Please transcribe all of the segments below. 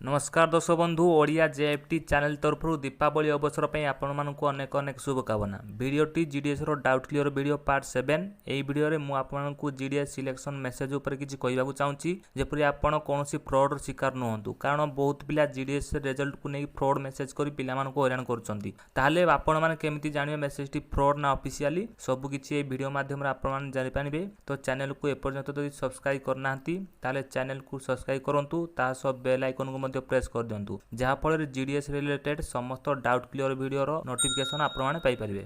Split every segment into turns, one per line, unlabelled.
नमस्कार दर्शक बंधु ओडिया जेएफटी चैनल तरफ दीपावली अवसर पर आपण मानक अनेक अनेक शुभकामना। वीडियोटी जीडीएस रो डाउट क्लियर वीडियो पार्ट 7। एई वीडियो रे मु आपनको जीडीएस सिलेक्शन मेसेज ऊपर किछि कहबाकू चाहूची जेपरि आपण कोनोसी फ्रॉड रो शिकार नहुंतु, कारण बहुत पिला जीडीएस रिजल्ट को नै फ्रॉड मेसेज करी पिला मानको हैरान करचंती। ताले आपण माने केमिति जानिबे मेसेज टी फ्रॉड ना ऑफिशियली सब किछि ए वीडियो माध्यम रे आपण माने जानि पानिबे। तो चैनल को एपर्यंत यदि सब्सक्राइब करनाहंती ताले चैनल को सब्सक्राइब करंतु, ता सब बेल आइकन को प्रेस कर दिंतु, जहाँ फल जीडीएस रिलेटेड समस्त डाउट क्लियर वीडियो नोटिफिकेशन आपण माने पाई परिबे।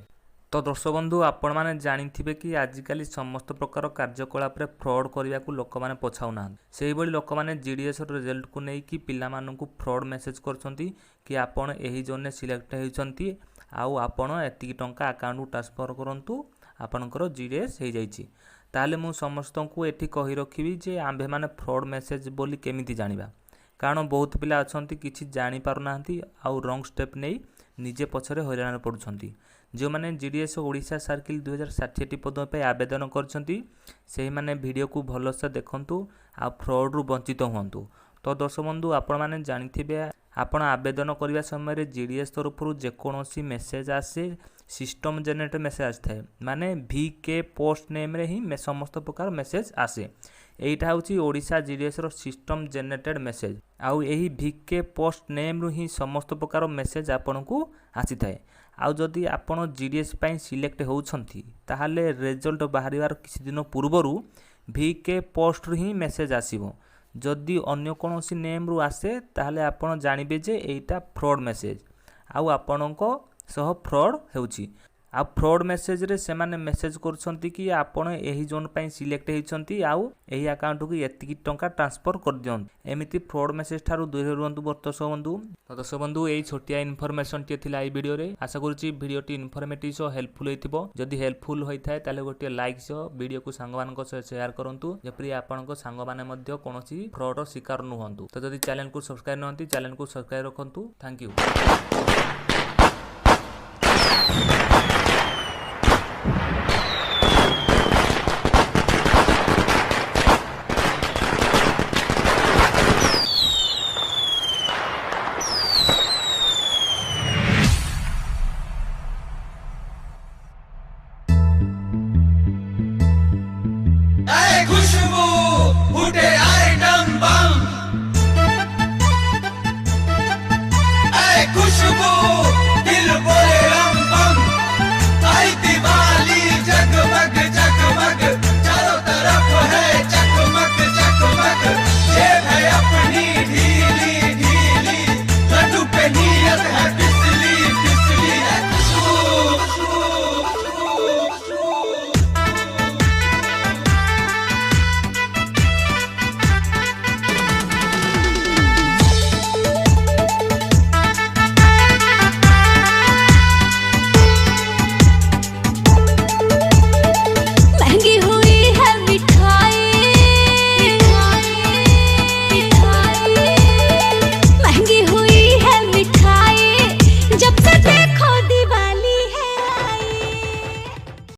तो दर्शक बंधु आपण माने जानिथिबे कि आजिकल समस्त प्रकार कार्यकलाप रे फ्रॉड करने को लोक माने पछाउना से भली लोक माने जीडीएस रिजल्ट को नहीं कि पिला मानकु फ्रॉड मेसेज करछंती कि आपण एही जोन सिलेक्ट होइछंती आउ आपण एतिकी टंका अकाउंट को ट्रांसफर करंतु आपनकर जीडीएस हो जाइछि। ताले मु समस्त को एठी कहि रखिबी जे आंबे माने फ्रॉड मेसेज बोली केमिति जानिबा, कारण बहुत पिला अच्छा किसी जापारना आउ रंग स्टेप नहीं निजे पछरे हैरान पड़ुछंती। जो मैंने जीडीएस ओडिशा सर्किल 2060 पद पे आवेदन करछंती से माने वीडियो को भलसे देखंतु आ फ्रॉड रु वंचित हुंतु। तो दर्शक बंधु आपण माने जानिथिबे आपण आवेदन करबा समय जीडीएस तरफ जेकोसी मेसेज आसे सिस्टम जेनेरेट मेसेज आए माने वीके पोस्ट नेम रे ही समस्त प्रकार मेसेज आसे। एटा होची ओडिशा जीडीएस रो सिस्टम जेनेरेटेड मेसेज आउ एही वीके पोस्ट नेम रु ही समस्त प्रकार मेसेज आपन को आसी थाए। आउ जदि आपण जीडीएस पई सिलेक्ट होउछंती ताहाले रिजल्ट बाहरिवार किछि दिन पूर्वरु वीके पोस्ट रु ही मेसेज आसीबो। जदि अन्य कोनोसी नेम रु आसे ताहाले आपण जानिबे जे एटा फ्रॉड मेसेज आउ आपणको सह फ्रॉड हेउची। आ फ्रॉड मेसेज रे से माने मेसेज करछंती कि आपण एही जोन पई सिलेक्ट हेइछंती आउ एही अकाउंट को एतिकी टंका ट्रांसफर कर दियन। एमिति फ्रॉड मेसेज थारु दूर रहंतु दर्शक बंधु। तो दर्शक बंधु एही छोटिया इन्फॉर्मेशन टी थिला एई वीडियो रे। आशा करूची वीडियो टी इन्फॉर्मेटिव सो हेल्पफुल हेतिबो। जदि हेल्पफुल होइथाय ताले गोटे लाइक सो वीडियो को सांग मानक सह शेयर करंतु जेपरि आपनको सांग माने मध्ये कोनोसी फ्रॉड रो शिकार न हुंतु। तो जदि चैनल को सब्सक्राइब नहंती चैनल को सब्सक्राइब रखंतु। Thank you.